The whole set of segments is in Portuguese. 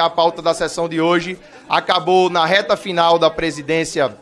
A pauta da sessão de hoje acabou na reta final da presidência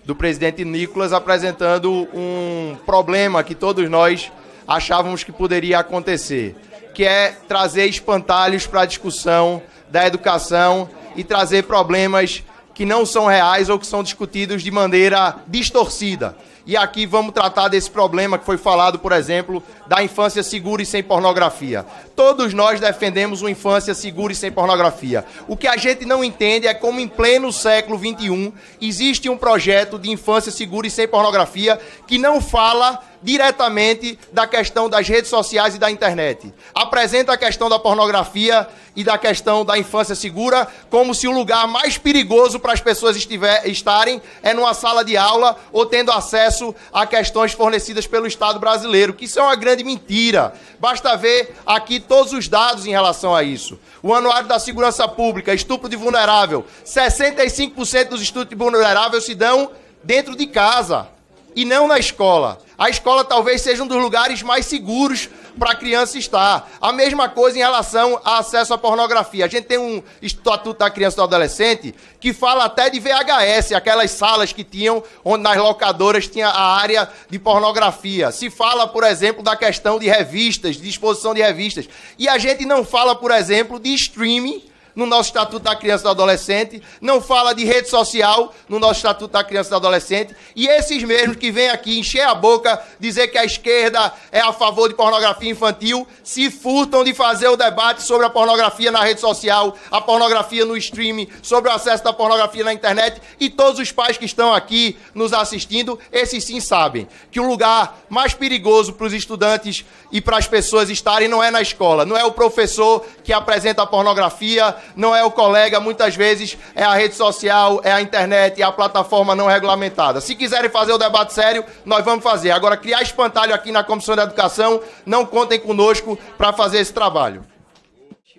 do presidente Nicolas, apresentando um problema que todos nós achávamos que poderia acontecer, que é trazer espantalhos para a discussão da educação e trazer problemas que não são reais ou que são discutidos de maneira distorcida. E aqui vamos tratar desse problema que foi falado, por exemplo, da infância segura e sem pornografia. Todos nós defendemos uma infância segura e sem pornografia. O que a gente não entende é como em pleno século XXI existe um projeto de infância segura e sem pornografia que não fala diretamente da questão das redes sociais e da internet. Apresenta a questão da pornografia e da questão da infância segura como se o lugar mais perigoso para as pessoas estarem é numa sala de aula ou tendo acesso a questões fornecidas pelo Estado brasileiro, que isso é uma grande mentira. Basta ver aqui todos os dados em relação a isso. O Anuário da Segurança Pública, estupro de vulnerável, 65% dos estupros de vulnerável se dão dentro de casa e não na escola. A escola talvez seja um dos lugares mais seguros para a criança estar. A mesma coisa em relação ao acesso à pornografia. A gente tem um Estatuto da Criança e do Adolescente que fala até de VHS, aquelas salas que tinham, onde nas locadoras tinha a área de pornografia. Se fala, por exemplo, da questão de revistas, de exposição de revistas. E a gente não fala, por exemplo, de streaming no nosso Estatuto da Criança e do Adolescente, não fala de rede social no nosso Estatuto da Criança e do Adolescente, e esses mesmos que vêm aqui encher a boca, dizer que a esquerda é a favor de pornografia infantil, se furtam de fazer o debate sobre a pornografia na rede social, a pornografia no streaming, sobre o acesso da pornografia na internet, e todos os pais que estão aqui nos assistindo, esses sim sabem que o lugar mais perigoso para os estudantes e para as pessoas estarem não é na escola, não é o professor que apresenta a pornografia, não é o colega, muitas vezes é a rede social, é a internet, é a plataforma não regulamentada. Se quiserem fazer o debate sério, nós vamos fazer. Agora, criar espantalho aqui na Comissão de Educação, não contem conosco para fazer esse trabalho.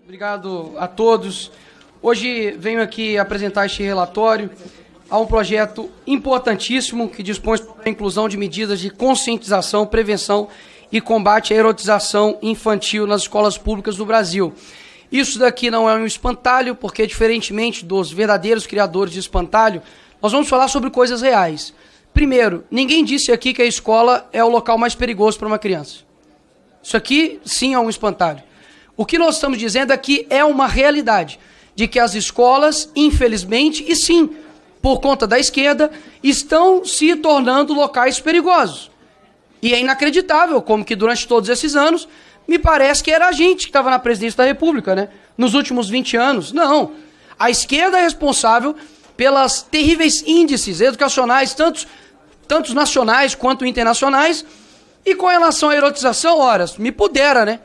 Obrigado a todos. Hoje venho aqui apresentar este relatório a um projeto importantíssimo que dispõe sobre a inclusão de medidas de conscientização, prevenção e combate à erotização infantil nas escolas públicas do Brasil. Isso daqui não é um espantalho, porque, diferentemente dos verdadeiros criadores de espantalho, nós vamos falar sobre coisas reais. Primeiro, ninguém disse aqui que a escola é o local mais perigoso para uma criança. Isso aqui, sim, é um espantalho. O que nós estamos dizendo aqui é uma realidade, de que as escolas, infelizmente, e sim, por conta da esquerda, estão se tornando locais perigosos. E é inacreditável como que durante todos esses anos me parece que era a gente que estava na presidência da República, né? Nos últimos 20 anos. Não. A esquerda é responsável pelas terríveis índices educacionais, tantos nacionais quanto internacionais. E com relação à erotização, horas, me pudera, né?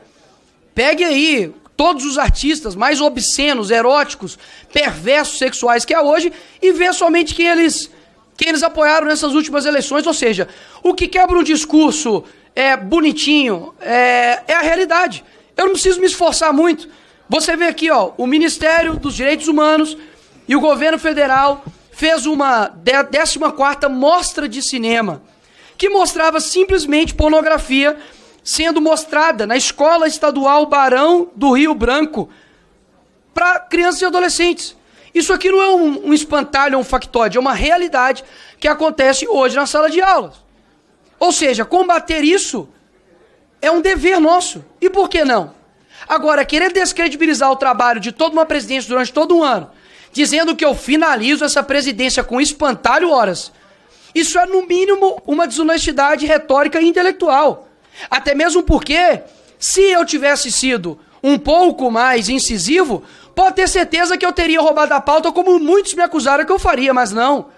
Pegue aí todos os artistas mais obscenos, eróticos, perversos sexuais que há hoje e vê somente quem eles apoiaram nessas últimas eleições. Ou seja, o que quebra um discurso bonitinho, é a realidade. Eu não preciso me esforçar muito. Você vê aqui, ó, o Ministério dos Direitos Humanos e o governo federal fez uma 14ª mostra de cinema que mostrava simplesmente pornografia sendo mostrada na Escola Estadual Barão do Rio Branco para crianças e adolescentes. Isso aqui não é um espantalho ou um factóide, é uma realidade que acontece hoje na sala de aulas. Ou seja, combater isso é um dever nosso. E por que não? Agora, querer descredibilizar o trabalho de toda uma presidência durante todo um ano, dizendo que eu finalizo essa presidência com espantalho, horas, isso é, no mínimo, uma desonestidade retórica e intelectual. Até mesmo porque, se eu tivesse sido um pouco mais incisivo, pode ter certeza que eu teria roubado a pauta como muitos me acusaram que eu faria, mas não.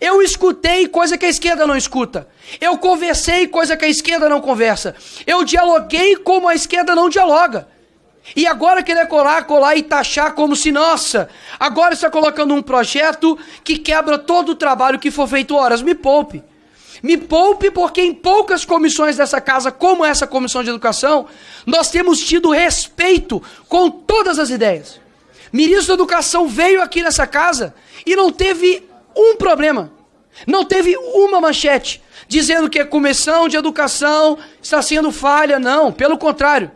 Eu escutei coisa que a esquerda não escuta. Eu conversei coisa que a esquerda não conversa. Eu dialoguei como a esquerda não dialoga. E agora querer colar e taxar como se, nossa, agora está colocando um projeto que quebra todo o trabalho que for feito, horas. Me poupe. Me poupe porque em poucas comissões dessa casa, como essa Comissão de Educação, nós temos tido respeito com todas as ideias. Ministro da Educação veio aqui nessa casa e não teve um problema. Não teve uma manchete dizendo que a Comissão de Educação está sendo falha. Não, pelo contrário.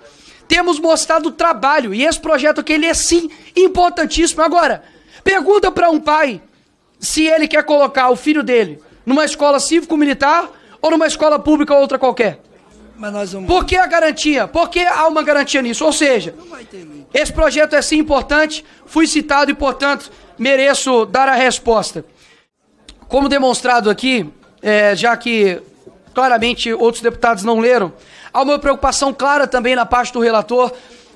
temos mostrado trabalho, e esse projeto aqui, ele é sim importantíssimo. Agora, pergunta para um pai se ele quer colocar o filho dele numa escola cívico-militar ou numa escola pública ou outra qualquer. Mas nós vamos... Por que a garantia? Por que há uma garantia nisso? Ou seja, esse projeto é sim importante, fui citado e, portanto, mereço dar a resposta. Como demonstrado aqui, já que claramente outros deputados não leram, há uma preocupação clara também na parte do relator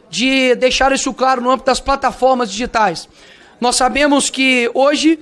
de deixar isso claro no âmbito das plataformas digitais. Nós sabemos que hoje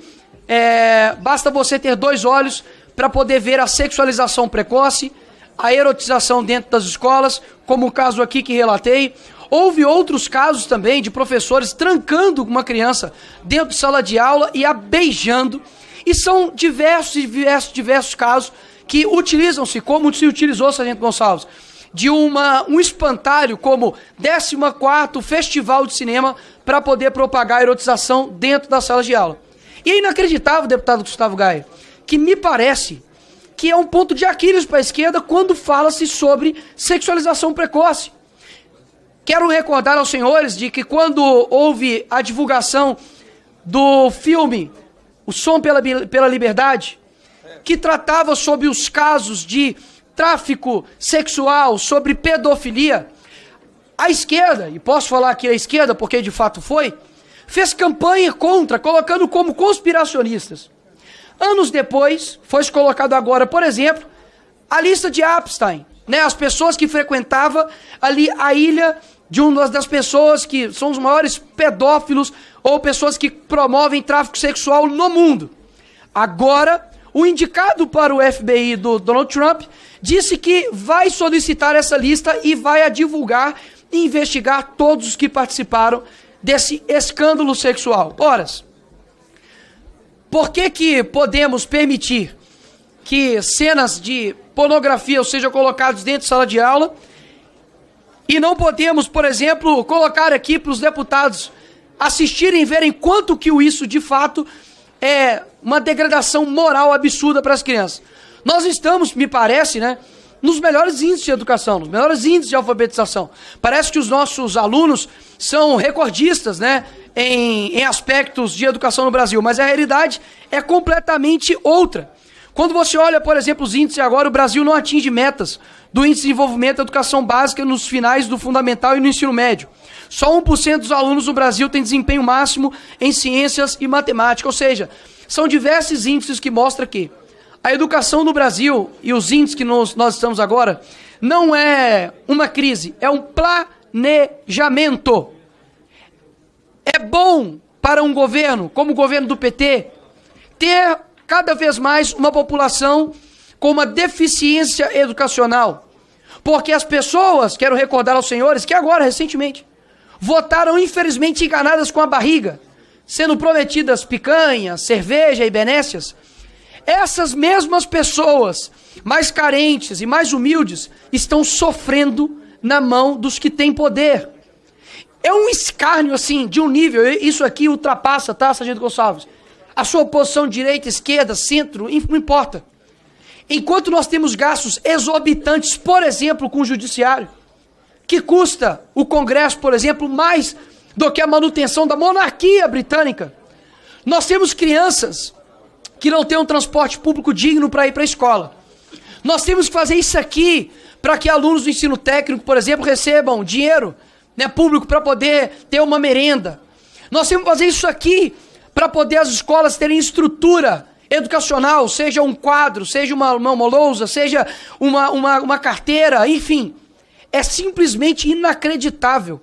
basta você ter 2 olhos para poder ver a sexualização precoce, a erotização dentro das escolas, como o caso aqui que relatei. Houve outros casos também de professores trancando uma criança dentro de sala de aula e a beijando. E são diversos casos que utilizam-se, como se utilizou, Sargento Gonçalves, de um espantalho como 14º Festival de Cinema para poder propagar a erotização dentro das salas de aula. E é inacreditável, deputado Gustavo Gaia, que me parece que é um ponto de Aquiles para a esquerda quando fala-se sobre sexualização precoce. Quero recordar aos senhores de que quando houve a divulgação do filme O Som pela Liberdade, que tratava sobre os casos de tráfico sexual, sobre pedofilia, a esquerda, e posso falar aqui a esquerda porque de fato foi, fez campanha contra, colocando como conspiracionistas. Anos depois, foi colocado agora, por exemplo, a lista de Epstein, né? As pessoas que frequentavam ali a ilha de uma das pessoas que são os maiores pedófilos ou pessoas que promovem tráfico sexual no mundo. Agora, o indicado para o FBI do Donald Trump disse que vai solicitar essa lista e vai a divulgar e investigar todos os que participaram desse escândalo sexual. Ora, por que podemos permitir que cenas de pornografia sejam colocadas dentro de sala de aula e não podemos, por exemplo, colocar aqui para os deputados assistirem e verem quanto que isso de fato é uma degradação moral absurda para as crianças? Nós estamos, me parece, né, nos melhores índices de educação, nos melhores índices de alfabetização. Parece que os nossos alunos são recordistas, né, em aspectos de educação no Brasil, mas a realidade é completamente outra. Quando você olha, por exemplo, os índices agora, o Brasil não atinge metas do Índice de Desenvolvimento da Educação Básica nos finais do Fundamental e no Ensino Médio. Só 1% dos alunos no Brasil tem desempenho máximo em ciências e matemática, ou seja, são diversos índices que mostram que a educação no Brasil e os índices que nós estamos agora não é uma crise, é um planejamento. É bom para um governo, como o governo do PT, ter cada vez mais uma população com uma deficiência educacional. Porque as pessoas, quero recordar aos senhores, que agora, recentemente, votaram infelizmente enganadas com a barriga, sendo prometidas picanha, cerveja e benécias. Essas mesmas pessoas, mais carentes e mais humildes, estão sofrendo na mão dos que têm poder. É um escárnio, assim, de um nível, isso aqui ultrapassa, tá, Sargento Gonçalves? A sua oposição direita, esquerda, centro, não importa. Enquanto nós temos gastos exorbitantes, por exemplo, com o judiciário, que custa o Congresso, por exemplo, mais do que a manutenção da monarquia britânica. Nós temos crianças que não têm um transporte público digno para ir para a escola. Nós temos que fazer isso aqui para que alunos do ensino técnico, por exemplo, recebam dinheiro, né, público para poder ter uma merenda. Nós temos que fazer isso aqui para poder as escolas terem estrutura educacional, seja um quadro, seja uma lousa, seja uma carteira, enfim. É simplesmente inacreditável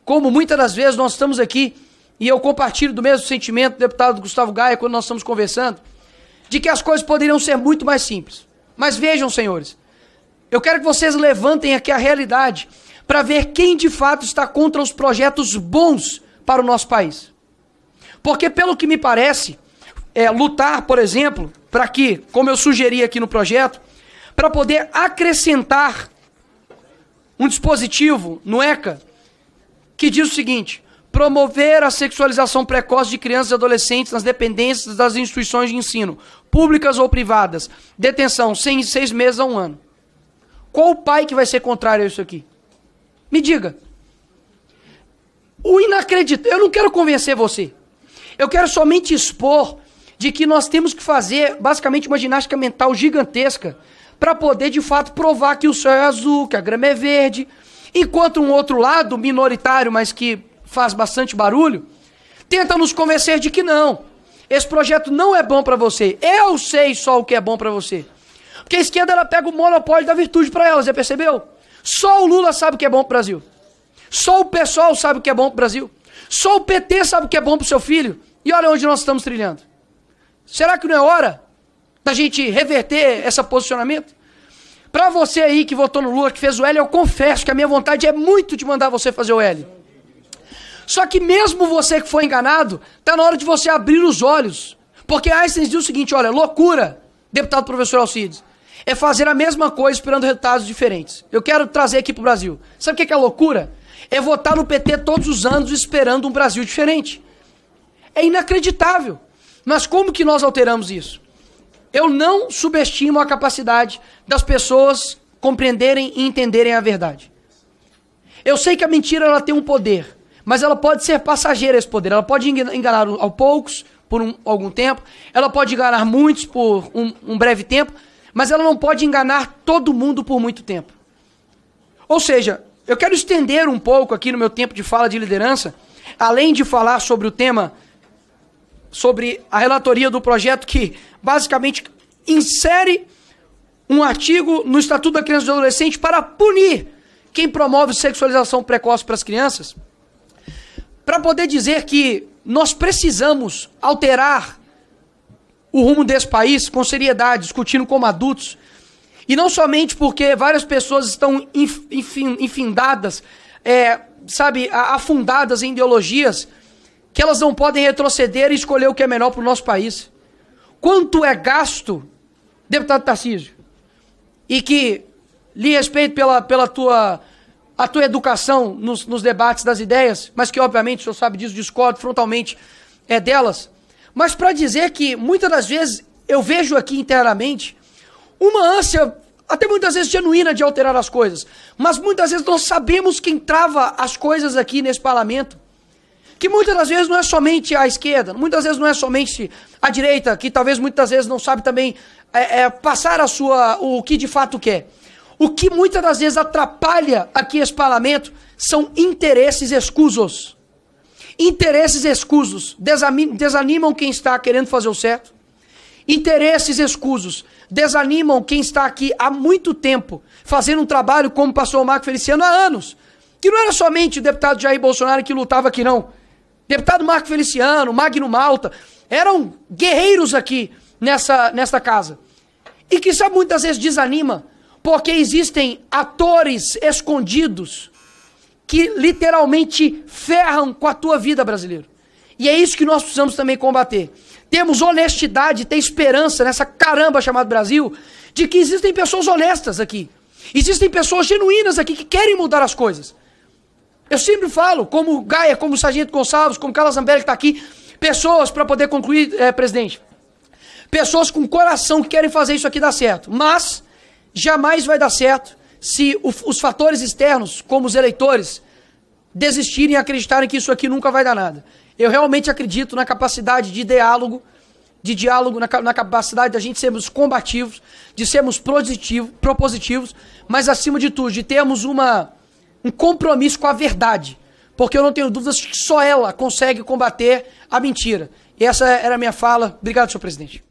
como muitas das vezes nós estamos aqui, e eu compartilho do mesmo sentimento do deputado Gustavo Gaia quando nós estamos conversando, de que as coisas poderiam ser muito mais simples. Mas vejam, senhores, eu quero que vocês levantem aqui a realidade para ver quem de fato está contra os projetos bons para o nosso país. Porque, pelo que me parece, lutar, por exemplo, para que, como eu sugeri aqui no projeto, para poder acrescentar um dispositivo no ECA que diz o seguinte: promover a sexualização precoce de crianças e adolescentes nas dependências das instituições de ensino, públicas ou privadas, detenção 6 meses a 1 ano. Qual o pai que vai ser contrário a isso aqui? Me diga. o inacreditável. Eu não quero convencer você. Eu quero somente expor de que nós temos que fazer, basicamente, uma ginástica mental gigantesca para poder, de fato, provar que o céu é azul, que a grama é verde, enquanto um outro lado, minoritário, mas que faz bastante barulho, tenta nos convencer de que não. Esse projeto não é bom para você. Eu sei só o que é bom para você. Porque a esquerda, ela pega o monopólio da virtude para ela, você percebeu? Só o Lula sabe o que é bom pro Brasil. Só o PSOL sabe o que é bom pro Brasil. Só o PT sabe o que é bom pro seu filho. E olha onde nós estamos trilhando. Será que não é hora da gente reverter esse posicionamento? Para você aí que votou no Lula, que fez o L, eu confesso que a minha vontade é muito de mandar você fazer o L. Só que mesmo você que foi enganado, tá na hora de você abrir os olhos. Porque Einstein dizia o seguinte, olha, loucura, deputado professor Alcides, é fazer a mesma coisa esperando resultados diferentes. Eu quero trazer aqui pro Brasil. Sabe o que é loucura? É votar no PT todos os anos esperando um Brasil diferente. É inacreditável. Mas como que nós alteramos isso? Eu não subestimo a capacidade das pessoas compreenderem e entenderem a verdade. Eu sei que a mentira ela tem um poder, mas ela pode ser passageira esse poder. Ela pode enganar a poucos por algum tempo, ela pode enganar muitos por um breve tempo, mas ela não pode enganar todo mundo por muito tempo. Ou seja, eu quero estender um pouco aqui no meu tempo de fala de liderança, além de falar sobre o tema, sobre a relatoria do projeto que basicamente insere um artigo no Estatuto da Criança e do Adolescente para punir quem promove sexualização precoce para as crianças, para poder dizer que nós precisamos alterar o rumo desse país com seriedade, discutindo como adultos, e não somente porque várias pessoas estão infindadas, afundadas em ideologias, que elas não podem retroceder e escolher o que é melhor para o nosso país. Quanto é gasto, deputado Tarcísio, e que lhe respeito pela tua educação nos debates das ideias, mas que obviamente o senhor sabe disso, discordo frontalmente delas, mas para dizer que muitas das vezes eu vejo aqui internamente uma ânsia, até muitas vezes genuína, de alterar as coisas, mas muitas vezes nós sabemos quem trava as coisas aqui nesse parlamento, que muitas das vezes não é somente a esquerda, muitas vezes não é somente a direita, que talvez muitas vezes não sabe também passar o que de fato quer. O que muitas das vezes atrapalha aqui esse parlamento são interesses escusos. Interesses escusos desanimam quem está querendo fazer o certo. Interesses escusos desanimam quem está aqui há muito tempo, fazendo um trabalho como passou o Marco Feliciano há anos. Que não era somente o deputado Jair Bolsonaro que lutava aqui, não. Deputado Marco Feliciano, Magno Malta, eram guerreiros aqui nessa casa. E que sabe, muitas vezes desanima, porque existem atores escondidos que literalmente ferram com a tua vida, brasileiro. E é isso que nós precisamos também combater. Temos honestidade, ter esperança nessa caramba chamada Brasil, de que existem pessoas honestas aqui. Existem pessoas genuínas aqui que querem mudar as coisas. Eu sempre falo, como Gaia, como Sargento Gonçalves, como Carla Zambelli que está aqui, pessoas, para poder concluir, presidente, pessoas com coração que querem fazer isso aqui dar certo, mas jamais vai dar certo se os fatores externos, como os eleitores, desistirem e acreditarem que isso aqui nunca vai dar nada. Eu realmente acredito na capacidade de diálogo, na capacidade da gente sermos combativos, de sermos propositivos, mas acima de tudo, de termos um compromisso com a verdade, porque eu não tenho dúvidas que só ela consegue combater a mentira. E essa era a minha fala. Obrigado, senhor presidente.